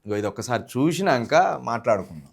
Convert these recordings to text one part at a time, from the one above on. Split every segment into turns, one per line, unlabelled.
ఇది ఒక్కసారి చూసినాక మాట్లాడుకుందాం.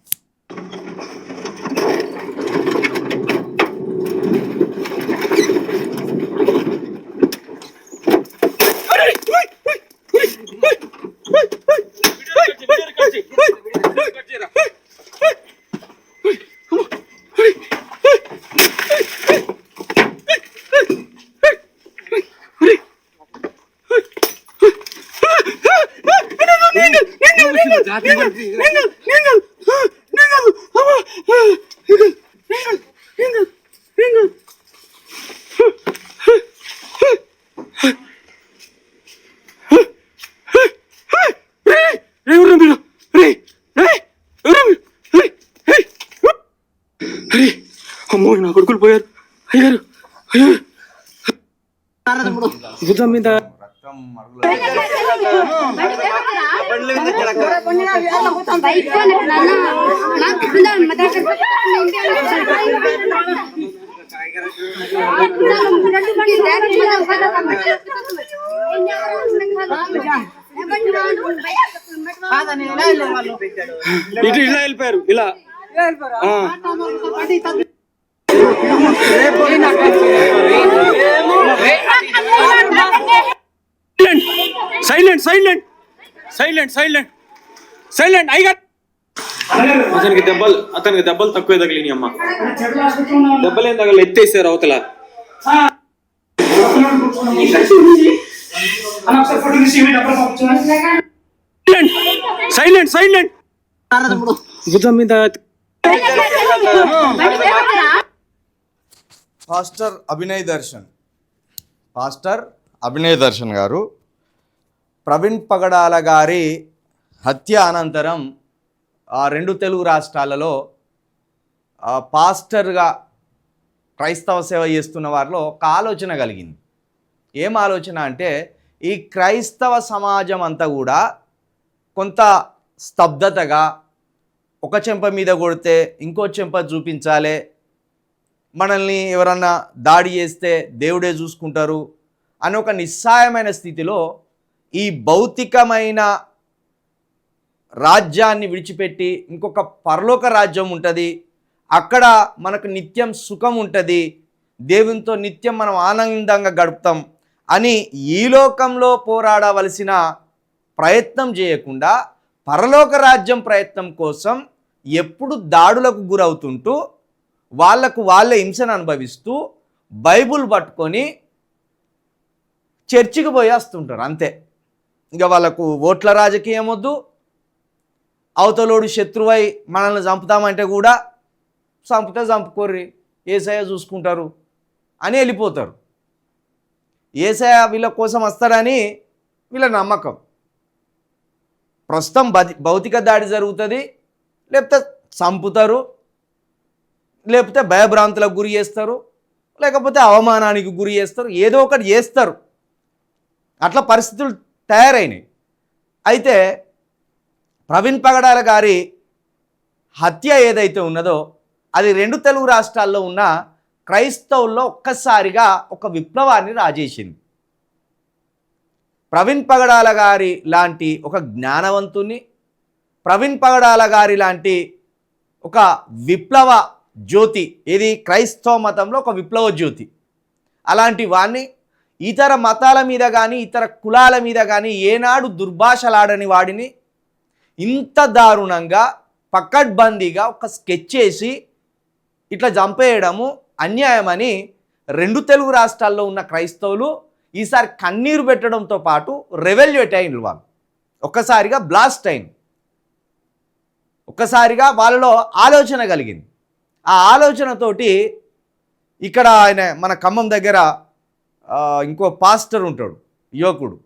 అమ్మో నా కొడుకులు పోయారు. అయ్యారు భుజం మీద ఇటు ఇలా వెళ్ళిపోయారు. ఇలా silent silent silent silent silent అయ్యగారు. అతనికి దెబ్బలు తక్కువే తగిలినాయి అమ్మ. దెబ్బలేం తగలు ఎత్తేసారు అవతల. సైలెంట్ సైలెంట్ భుజం మీద
పాస్టర్ అభినయ్ దర్శన్ గారు ప్రవీణ్ పగడాల గారి హత్య అనంతరం 2 తెలుగు రాష్ట్రాలలో పాస్టర్గా క్రైస్తవ సేవ చేస్తున్న వారిలో ఒక ఆలోచన కలిగింది. ఏం ఆలోచన అంటే, ఈ క్రైస్తవ సమాజం అంతా కూడా కొంత స్తబ్దతగా, ఒక చెంప మీద కొడితే ఇంకో చెంప చూపించాలి, మనల్ని ఎవరన్నా దాడి చేస్తే దేవుడే చూసుకుంటారు అని ఒక నిస్సాయమైన స్థితిలో ఈ భౌతికమైన రాజ్యాన్ని విడిచిపెట్టి ఇంకొక పరలోక రాజ్యం ఉంటుంది, అక్కడ మనకు నిత్యం సుఖం ఉంటుంది, దేవునితో నిత్యం మనం ఆనందంగా గడుపుతాం అని ఈ లోకంలో పోరాడవలసిన ప్రయత్నం చేయకుండా పరలోక రాజ్యం ప్రయత్నం కోసం ఎప్పుడు దాడులకు గురవుతుంటూ వాళ్లకు వాళ్ళే హింసను అనుభవిస్తూ బైబుల్ పట్టుకొని చర్చికి పోయేస్తుంటారు. అంతే, ఇక వాళ్ళకు ఓట్ల రాజకీయం వద్దు, అవతలోడు శత్రువై మనల్ని చంపుతామంటే కూడా చంపుకోర్రి, యేసయ్య చూసుకుంటారు అని వెళ్ళిపోతారు. యేసయ్య వీళ్ళ కోసం వస్తారని వీళ్ళ నమ్మకం. ప్రస్తుతం భౌతిక దాడి జరుగుతుంది, లేకపోతే చంపుతారు, లేకపోతే భయభ్రాంతులకు గురి చేస్తారు, లేకపోతే అవమానానికి గురి చేస్తారు, ఏదో ఒకటి చేస్తారు. అట్లా పరిస్థితులు తయారైనాయి. అయితే ప్రవీణ్ పగడాల గారి హత్య ఏదైతే ఉన్నదో అది 2 తెలుగు రాష్ట్రాల్లో ఉన్న క్రైస్తవుల్లో ఒక్కసారిగా ఒక విప్లవాన్ని రాజేసింది. ప్రవీణ్ పగడాల గారి లాంటి ఒక జ్ఞానవంతుని, ప్రవీణ్ పగడాల గారి లాంటి ఒక విప్లవ జ్యోతి, ఇది క్రైస్తవ మతంలో ఒక విప్లవ జ్యోతి, అలాంటి వాడిని ఇతర మతాల మీద కానీ ఇతర కులాల మీద కానీ ఏనాడు దుర్భాషలాడని వాడిని ఇంత దారుణంగా పకడ్బందీగా ఒక స్కెచ్ చేసి ఇట్లా చంపేయడము అన్యాయమని 2 తెలుగు రాష్ట్రాల్లో ఉన్న క్రైస్తవులు ఈసారి కన్నీరు పెట్టడంతో పాటు రెవెల్యూట్ అయిన వాళ్ళు ఒక్కసారిగా బ్లాస్ట్ అయింది. ఒక్కసారిగా వాళ్ళలో ఆలోచన కలిగింది. ఆ ఆలోచనతోటి ఇక్కడ ఆయన మన ఖమ్మం దగ్గర ఇంకో పాస్టర్ ఉంటాడు, యువకుడు,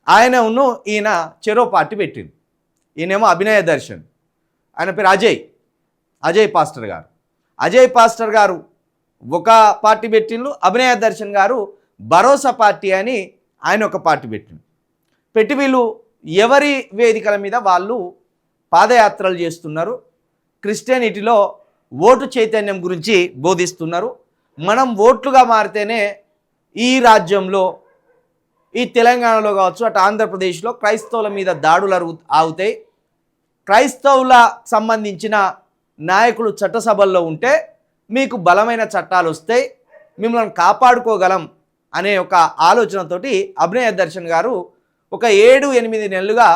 ఆయనను ఈయన చెరో పార్టీ పెట్టింది. ఈయనేమో అభినయ దర్శన్, ఆయన పేరు అజయ్ పాస్టర్ గారు. అజయ్ పాస్టర్ గారు ఒక పార్టీ పెట్టిండ్రు, అభినయ దర్శన్ గారు భరోసా పార్టీ అని ఆయన ఒక పార్టీ పెట్టి వీళ్ళు ఎవరి వేదికల మీద వాళ్ళు పాదయాత్రలు చేస్తున్నారు, క్రిస్టియానిటీలో ఓటు చైతన్యం గురించి బోధిస్తున్నారు. మనం ఓట్లుగా మారితేనే ఈ రాజ్యంలో, ఈ తెలంగాణలో కావచ్చు, అటు ఆంధ్రప్రదేశ్లో క్రైస్తవుల మీద దాడులు ఆగుతాయి, క్రైస్తవుల సంబంధించిన నాయకులు చట్టసభల్లో ఉంటే మీకు బలమైన చట్టాలు వస్తాయి, మిమ్మల్ని కాపాడుకోగలం అనే ఒక ఆలోచనతోటి అభినయ దర్శన్ గారు ఒక 7-8 నెలలుగా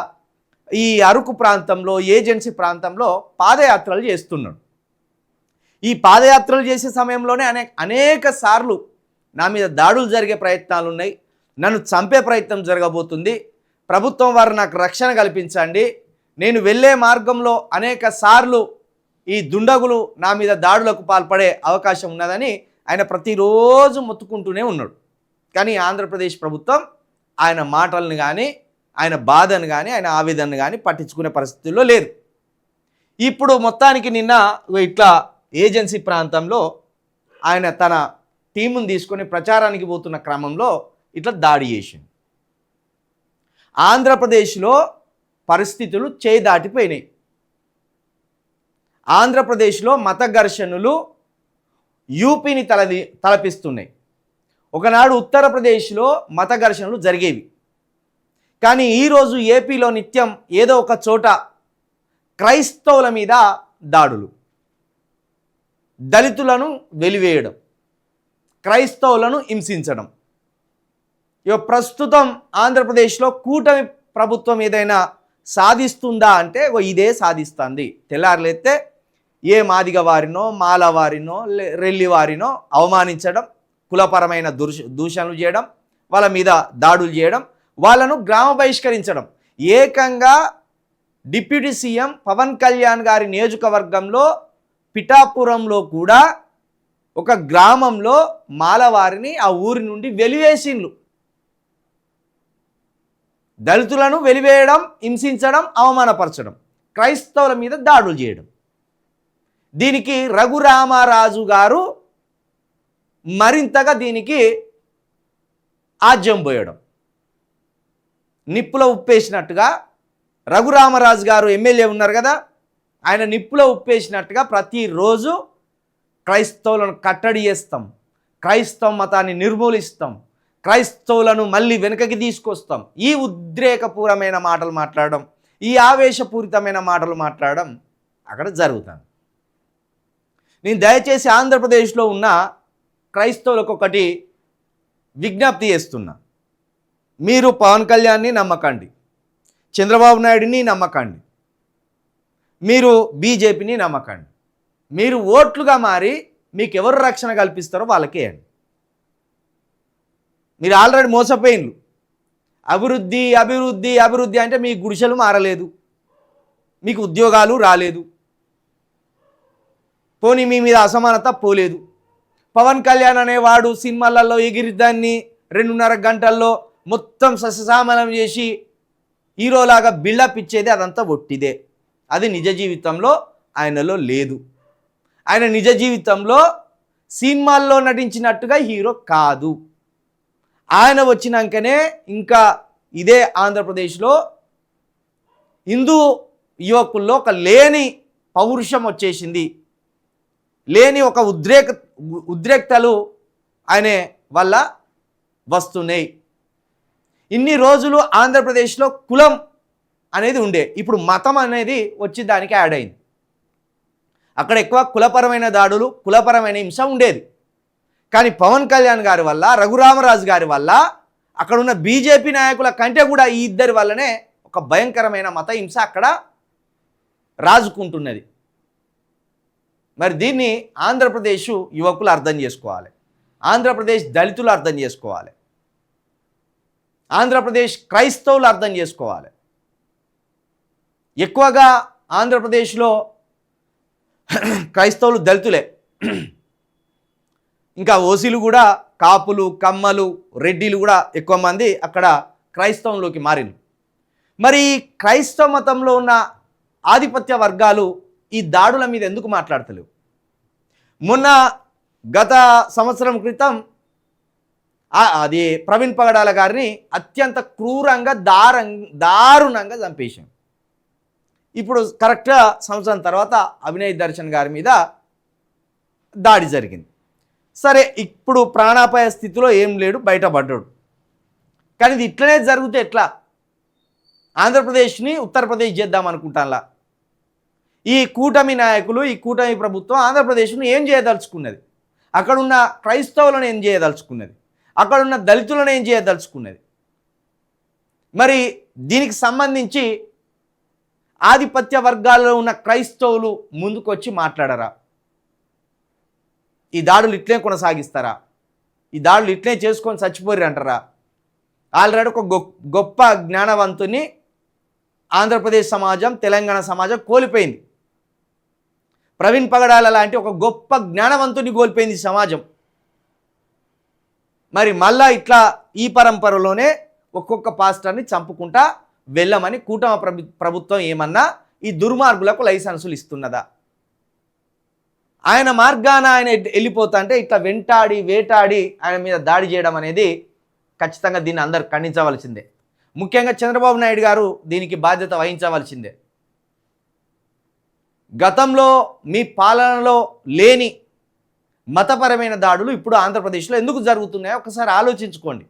ఈ అరకు ప్రాంతంలో, ఏజెన్సీ ప్రాంతంలో పాదయాత్రలు చేస్తున్నాడు. ఈ పాదయాత్రలు చేసే సమయంలోనే అనేక సార్లు నా మీద దాడులు జరిగే ప్రయత్నాలు ఉన్నాయి, నన్ను చంపే ప్రయత్నం జరగబోతుంది, ప్రభుత్వం వారు నాకు రక్షణ కల్పించండి, నేను వెళ్ళే మార్గంలో అనేక సార్లు ఈ దుండగులు నా మీద దాడులకు పాల్పడే అవకాశం ఉన్నదని ఆయన ప్రతిరోజు మొత్తుకుంటూనే ఉన్నాడు. కానీ ఆంధ్రప్రదేశ్ ప్రభుత్వం ఆయన మాటలను కానీ, ఆయన బాధను కానీ, ఆయన ఆవేదనను కానీ పట్టించుకునే పరిస్థితుల్లో లేదు. ఇప్పుడు మొత్తానికి నిన్న ఇట్లా ఏజెన్సీ ప్రాంతంలో ఆయన తన టీమును తీసుకొని ప్రచారానికి పోతున్న క్రమంలో ఇట్లా దాడి చేసింది. ఆంధ్రప్రదేశ్లో పరిస్థితులు చేయి దాటిపోయినాయి. ఆంధ్రప్రదేశ్లో మత ఘర్షణలు యూపీని తలపిస్తున్నాయి. ఒకనాడు ఉత్తరప్రదేశ్లో మత ఘర్షణలు జరిగేవి, కానీ ఈరోజు ఏపీలో నిత్యం ఏదో ఒక చోట క్రైస్తవుల మీద దాడులు, దళితులను వెలివేయడం, క్రైస్తవులను హింసించడం. ఇక ప్రస్తుతం ఆంధ్రప్రదేశ్లో కూటమి ప్రభుత్వం ఏదైనా సాధిస్తుందా అంటే ఇదే సాధిస్తుంది. తెల్లారులైతే ఏ మాదిగ వారినో, మాల వారినో, రెల్లి వారినో అవమానించడం, కులపరమైన దూషణలు చేయడం, వాళ్ళ మీద దాడులు చేయడం, వాళ్ళను గ్రామ బహిష్కరించడం. ఏకంగా డిప్యూటీ సీఎం పవన్ కళ్యాణ్ గారి నియోజకవర్గంలో పిఠాపురంలో కూడా ఒక గ్రామంలో మాలవారిని ఆ ఊరి నుండి వెలివేసిండ్లు. దళితులను వెలివేయడం, హింసించడం, అవమానపరచడం, క్రైస్తవుల మీద దాడులు చేయడం. దీనికి రఘురామరాజు గారు మరింతగా దీనికి ఆజ్యం పోయడం, నిప్పులో ఉప్పేసినట్టుగా. రఘురామరాజు గారు ఎమ్మెల్యే ఉన్నారు కదా, ఆయన నిప్పులో ఉప్పేసినట్టుగా ప్రతిరోజు క్రైస్తవులను కట్టడి చేస్తాం, క్రైస్తవ మతాన్ని నిర్మూలిస్తాం, క్రైస్తవులను మళ్ళీ వెనుకకి తీసుకొస్తాం, ఈ ఉద్రేకపూరమైన మాటలు మాట్లాడడం, ఈ ఆవేశపూరితమైన మాటలు మాట్లాడడం అక్కడ జరుగుతుంది. నేను దయచేసి ఆంధ్రప్రదేశ్లో ఉన్న క్రైస్తవులకు ఒకటి విజ్ఞప్తి చేస్తున్నా. మీరు పవన్ కళ్యాణ్ని నమ్మకండి, చంద్రబాబు నాయుడిని నమ్మకండి, మీరు బీజేపీని నమ్మకండి. మీరు ఓట్లుగా మారి మీకు ఎవరు రక్షణ కల్పిస్తారో వాళ్ళకే అండి. మీరు ఆల్రెడీ మోసపోయిన్లు. అభివృద్ధి అభివృద్ధి అభివృద్ధి అంటే మీ గుడిసెలు మారలేదు, మీకు ఉద్యోగాలు రాలేదు, పోనీ మీ మీద అసమానత పోలేదు. పవన్ కళ్యాణ్ అనేవాడు సినిమాలలో ఎగిరిద్దాన్ని 2.5 గంటల్లో మొత్తం సస్యశామలం చేసి హీరోలాగా బిల్డప్ ఇచ్చేది అదంతా ఒట్టిదే. అది నిజ జీవితంలో ఆయనలో లేదు. ఆయన నిజ జీవితంలో సినిమాల్లో నటించినట్టుగా హీరో కాదు. ఆయన వచ్చినాకనే ఇంకా ఇదే ఆంధ్రప్రదేశ్లో హిందూ యువకుల్లో ఒక లేని పౌరుషం వచ్చేసింది, లేని ఒక ఉద్రేక్తలు ఆయన వల్ల వస్తున్నాయి. ఇన్ని రోజులు ఆంధ్రప్రదేశ్లో కులం అనేది ఉండే, ఇప్పుడు మతం అనేది వచ్చి దానికి యాడ్ అయింది. అక్కడ ఎక్కువ కులపరమైన దాడులు, కులపరమైన హింస ఉండేది. కానీ పవన్ కళ్యాణ్ గారి వల్ల, రఘురామరాజు గారి వల్ల, అక్కడున్న బీజేపీ నాయకుల కంటే కూడా ఈ ఇద్దరి వల్లనే ఒక భయంకరమైన మత హింస అక్కడ రాజుకుంటున్నది. మరి దీన్ని ఆంధ్రప్రదేశ్ యువకులు అర్థం చేసుకోవాలి, ఆంధ్రప్రదేశ్ దళితులు అర్థం చేసుకోవాలి, ఆంధ్రప్రదేశ్ క్రైస్తవులు అర్థం చేసుకోవాలి. ఎక్కువగా ఆంధ్రప్రదేశ్లో క్రైస్తవులు దళితులే, ఇంకా ఓసీలు కూడా, కాపులు, కమ్మలు, రెడ్డిలు కూడా ఎక్కువ మంది అక్కడ క్రైస్తవంలోకి మారింది. మరి క్రైస్తవ మతంలో ఉన్న ఆధిపత్య వర్గాలు ఈ దాడుల మీద ఎందుకు మాట్లాడతలేవు? మొన్న గత సంవత్సరం క్రితం అది ప్రవీణ్ పగడాల గారిని అత్యంత క్రూరంగా దారుణంగా చంపేశాం. ఇప్పుడు కరెక్ట్గా సంవత్సరం తర్వాత అభినయ్ దర్శన్ గారి మీద దాడి జరిగింది. సరే, ఇప్పుడు ప్రాణాపాయ స్థితిలో ఏం లేడు, బయటపడ్డాడు. కానీ ఇది ఇట్లనే జరిగితే ఎట్లా? ఆంధ్రప్రదేశ్ని ఉత్తరప్రదేశ్ చేద్దాం అనుకుంటానులా. ఈ కూటమి నాయకులు, ఈ కూటమి ప్రభుత్వం ఆంధ్రప్రదేశ్ను ఏం చేయదలుచుకున్నది, అక్కడున్న క్రైస్తవులను ఏం చేయదలుచుకున్నది, అక్కడున్న దళితులను ఏం చేయదలుచుకున్నది? మరి దీనికి సంబంధించి ఆధిపత్య వర్గాల్లో ఉన్న క్రైస్తవులు ముందుకొచ్చి మాట్లాడరా? ఈ దాడులు ఇట్లే కొనసాగిస్తారా? ఈ దాడులు ఇట్లే చేసుకొని చచ్చిపోరు అంటారా? ఆల్రెడీ ఒక గొప్ప జ్ఞానవంతుని ఆంధ్రప్రదేశ్ సమాజం, తెలంగాణ సమాజం కోల్పోయింది. ప్రవీణ్ పగడాల లాంటి ఒక గొప్ప జ్ఞానవంతుని కోల్పోయింది సమాజం. మరి మళ్ళా ఇట్లా ఈ పరంపరలోనే ఒక్కొక్క పాస్టర్ని చంపుకుంటా వెళ్ళమని కూటమి ప్రభుత్వం ఏమన్నా ఈ దుర్మార్గులకు లైసెన్సులు ఇస్తున్నదా? ఆయన మార్గాన ఆయన వెళ్ళిపోతా అంటే ఇట్లా వెంటాడి వేటాడి ఆయన మీద దాడి చేయడం అనేది ఖచ్చితంగా దీన్ని అందరు ఖండించవలసిందే. ముఖ్యంగా చంద్రబాబు నాయుడు గారు దీనికి బాధ్యత వహించవలసిందే. గతంలో మీ పాలనలో లేని మతపరమైన దాడులు ఇప్పుడు ఆంధ్రప్రదేశ్లో ఎందుకు జరుగుతున్నాయో ఒకసారి ఆలోచించుకోండి.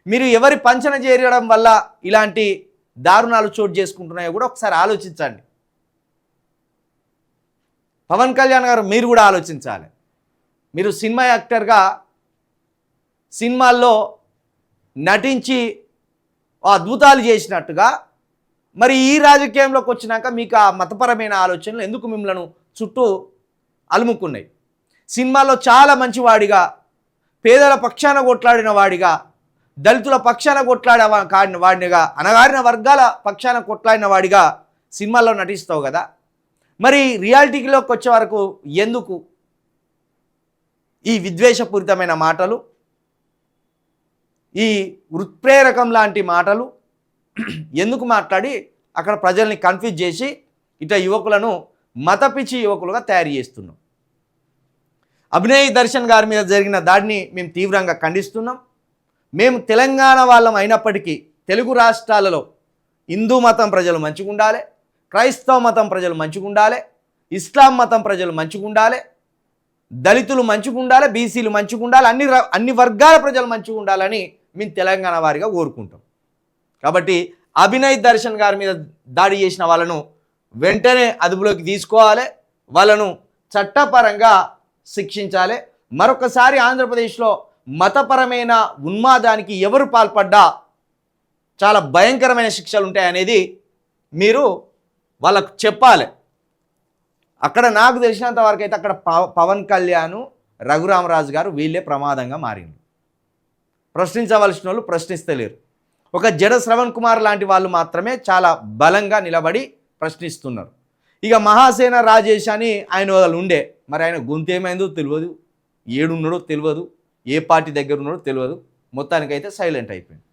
మీరు ఎవరి పంచన చేరడం వల్ల ఇలాంటి దారుణాలు చోటు చేసుకుంటున్నాయో కూడా ఒకసారి ఆలోచించండి. పవన్ కళ్యాణ్ గారు మీరు కూడా ఆలోచించాలి. మీరు సినిమా యాక్టర్గా సినిమాల్లో నటించి అద్భుతాలు చేసినట్టుగా మరి ఈ రాజకీయంలోకి వచ్చినాక మీకు ఆ మతపరమైన ఆలోచనలు ఎందుకు మిమ్మల్ని చుట్టూ అలుముకున్నాయి? సినిమాలో చాలా మంచివాడిగా, పేదల పక్షాన కొట్లాడిన వాడిగా, దళితుల పక్షాన కొట్లాడిన వాడినిగా, అణగారిన వర్గాల పక్షాన కొట్లాడిన వాడిగా సినిమాల్లో నటిస్తావు కదా, మరి రియాలిటీలోకి వచ్చే వరకు ఎందుకు ఈ విద్వేషపూరితమైన మాటలు, ఈ ఉత్ప్రేరకం లాంటి మాటలు ఎందుకు మాట్లాడి అక్కడ ప్రజల్ని కన్ఫ్యూజ్ చేసి ఇట్లా యువకులను మతపిచ్చి యువకులుగా తయారు చేస్తున్నాం? అభినయ్ దర్శన్ గారి మీద జరిగిన దాడిని మేము తీవ్రంగా ఖండిస్తున్నాం. మేము తెలంగాణ వాళ్ళం అయినప్పటికీ తెలుగు రాష్ట్రాలలో హిందూ మతం ప్రజలు మంచిగా ఉండాలి, క్రైస్తవ మతం ప్రజలు మంచిగా ఉండాలి, ఇస్లాం మతం ప్రజలు మంచిగా ఉండాలి, దళితులు మంచిగా ఉండాలి, బీసీలు మంచిగా ఉండాలి, అన్ని వర్గాల ప్రజలు మంచిగా ఉండాలని మేము తెలంగాణ వారిగా కోరుకుంటాం. కాబట్టి అభినయ్ దర్శన్ గారి మీద దాడి చేసిన వాళ్ళను వెంటనే అదుపులోకి తీసుకోవాలి, వాళ్ళను చట్టపరంగా శిక్షించాలి. మరొకసారి ఆంధ్రప్రదేశ్లో మతపరమైన ఉన్మాదానికి ఎవరు పాల్పడ్డా చాలా భయంకరమైన శిక్షలు ఉంటాయనేది మీరు వాళ్ళకు చెప్పాలి. అక్కడ నాకు తెలిసినంత వరకు అయితే అక్కడ పవన్ కళ్యాణ్, రఘురామరాజు గారు వీళ్ళే ప్రమాదంగా మారింది. ప్రశ్నించవలసిన వాళ్ళు ప్రశ్నిస్తలేరు. ఒక జడ శ్రవణ్ కుమార్ లాంటి వాళ్ళు మాత్రమే చాలా బలంగా నిలబడి ప్రశ్నిస్తున్నారు. ఇక మహాసేన రాజేష్ అని ఆయన వాళ్ళు ఉండే, మరి ఆయన గొంతు ఏమైందో తెలియదు, ఏడున్నాడో తెలియదు, ఏ పార్టీ దగ్గర ఉన్నాడో తెలియదు, మొత్తానికైతే సైలెంట్ అయిపోయింది.